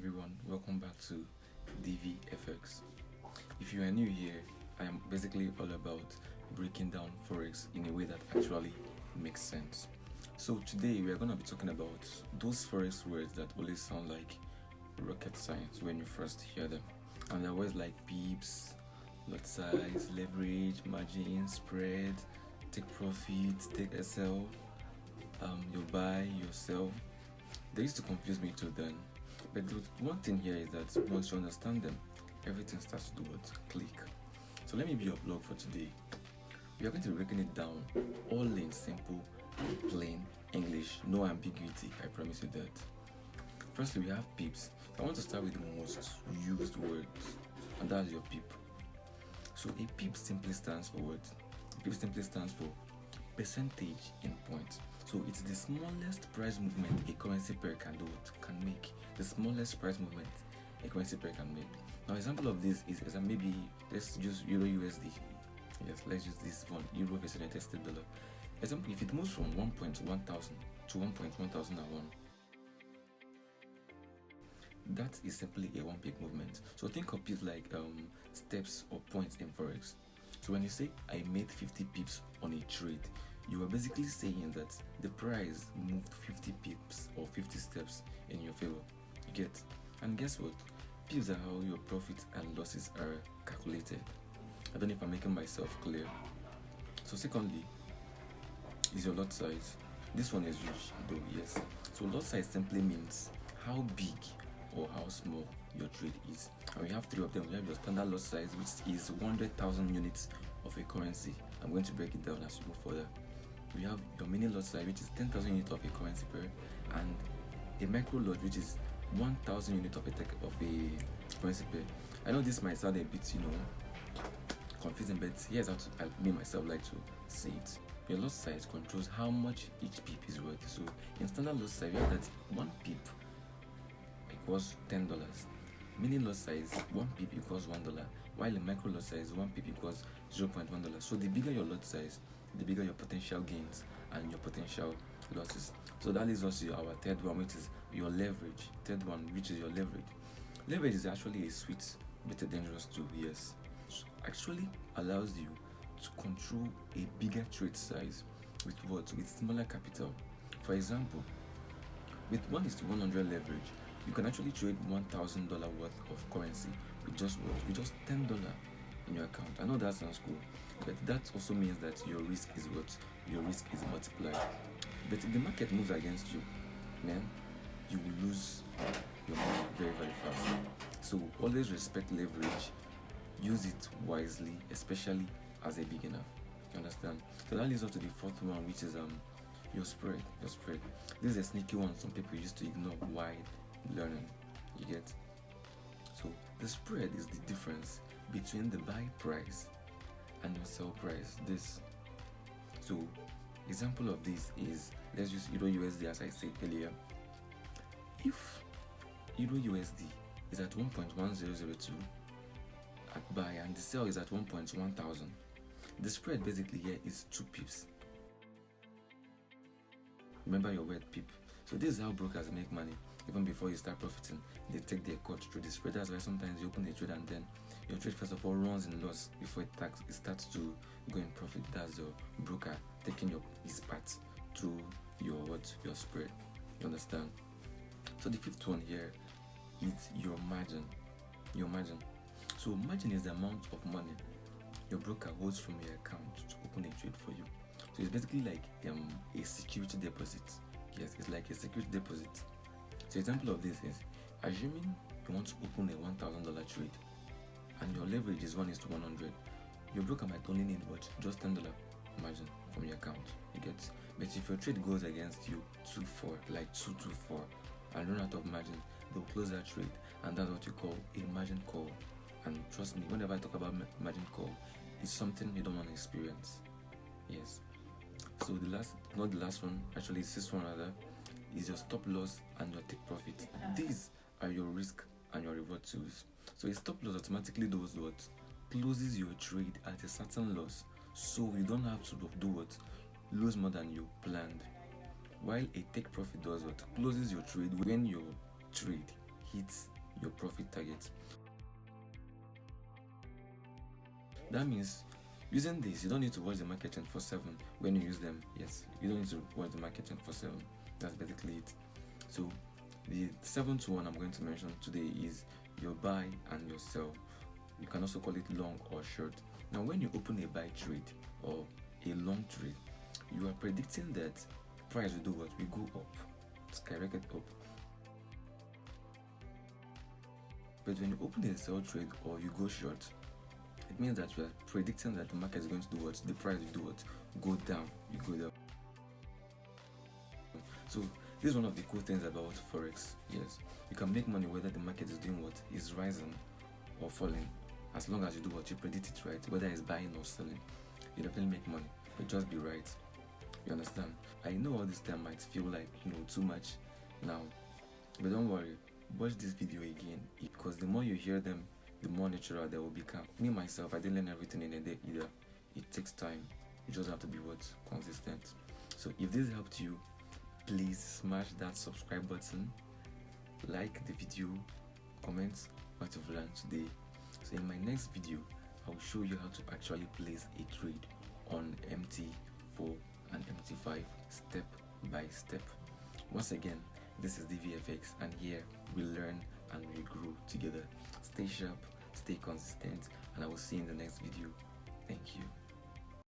everyone, welcome back to DivyFX. If you are new here, I am basically all about breaking down Forex in a way that actually makes sense. So today we are going to be talking about those Forex words that always sound like rocket science when you first hear them. And they're words like pips, lot size, leverage, margin, spread, take profit, take SL, your buy, your sell. They used to confuse me too then. But the one thing here is that once you understand them, everything starts to do what? Click. So let me be your blog for today. We are going to be breaking it down all in simple, plain English, no ambiguity. I promise you that. Firstly, we have pips. I want to start with the most used words, and that's your pip. So a pip simply stands for what? Pip simply stands for percentage in points. So it's the smallest price movement a currency pair can make. The smallest price movement a currency pair can make. Now, example of this is maybe let's use Euro USD. Yes, let's use this one, Euro versus United States dollar. Example, if it moves from 1.1000 to 1.1001, that is simply a one pip movement. So think of it like steps or points in Forex. So when you say I made 50 pips on a trade, you are basically saying that the price moved 50 pips or 50 steps in your favor. You get? And guess what? Pips are how your profits and losses are calculated. I don't know if I'm making myself clear. So secondly, is your lot size. This one is huge though, yes. So lot size simply means how big or how small your trade is. And we have three of them. We have your standard lot size, which is 100,000 units of a currency. I'm going to break it down as we move further. We have your mini lot size, which is 10,000 units of a currency pair, and a micro lot, which is 1,000 units of a currency pair. I know this might sound a bit, confusing, but here's how me myself like to say it. Your lot size controls how much each pip is worth. So in standard lot size, we have that one pip equals $10. Mini lot size, one pip equals $1, while a micro lot size, one pip equals $0.1. So the bigger your lot size, the bigger your potential gains and your potential losses. So that leads us to our third one, which is your leverage. Third one, which is your leverage. Leverage is actually a sweet but a dangerous tool. Yes, it actually allows you to control a bigger trade size with what? With smaller capital. For example, with 1:100 leverage, you can actually trade $1,000 worth of currency with just what? With just $10 in your account. I know that sounds cool, but that also means that your risk is what? Your risk is multiplied. But if the market moves against you, man, you will lose your money very, very fast. So always respect leverage. Use it wisely, especially as a beginner. You understand? So that leads us to the fourth one, which is your spread. Your spread. This is a sneaky one. Some people used to ignore while learning. You get? So the spread is the difference between the buy price and your sell price. So example of this is, let's use Euro USD as I said earlier. If Euro USD is at 1.1002 at buy and the sell is at 1.1000, the spread basically here is 2 pips. Remember your word pip. So this is how brokers make money. Even before you start profiting, they take their cut through the spread. That's why sometimes you open a trade and then your trade first of all runs in loss before it starts to go in profit. That's your broker taking his part through your spread. You understand? So the fifth one here is your margin. Your margin. So margin is the amount of money your broker holds from your account to open a trade for you. So it's basically like a security deposit. Yes, it's like a security deposit. So example of this is, assuming you want to open a $1,000 trade and your leverage is 1:100, your broker might only need what? Just $10 margin from your account. You get? But if your trade goes against you 2-4, like 2-4, and run out of margin, they'll close that trade, and that's what you call a margin call. And trust me, whenever I talk about margin call, it's something you don't want to experience. Yes. So not the last one, actually the sixth one rather, is your stop loss and your take profit. These are your risk and your reward tools. So a stop loss automatically does what? Closes your trade at a certain loss, so you don't have to do what? Lose more than you planned. While a take profit does what? Closes your trade when your trade hits your profit target. That means using this, you don't need to watch the market 24/7 when you use them. Yes, you don't need to watch the market 24/7. That's basically it. So the seventh one I'm going to mention today is your buy and your sell. You can also call it long or short. Now, when you open a buy trade or a long trade, you are predicting that price will do what? We go up, skyrocket up. But when you open a sell trade or you go short, it means that you are predicting that the market is going to do what? The price will do what? Go down. You go down. So this is one of the cool things about Forex. Yes, you can make money whether the market is doing what? Is rising or falling. As long as you do what you predict it right, whether it's buying or selling, you definitely make money. But just be right. You understand? I know all this time might feel like too much now, but don't worry. Watch this video again, because the more you hear them, the more natural they will become. Me myself, I didn't learn everything in a day either. It takes time. You just have to be consistent. So if this helped you, please smash that subscribe button, like the video, comment what you've learned today. So in my next video, I'll show you how to actually place a trade on MT4 and MT5 step by step. Once again, this is DivyFX, and here we learn and we grow together. Stay sharp, stay consistent, and I will see you in the next video. Thank you.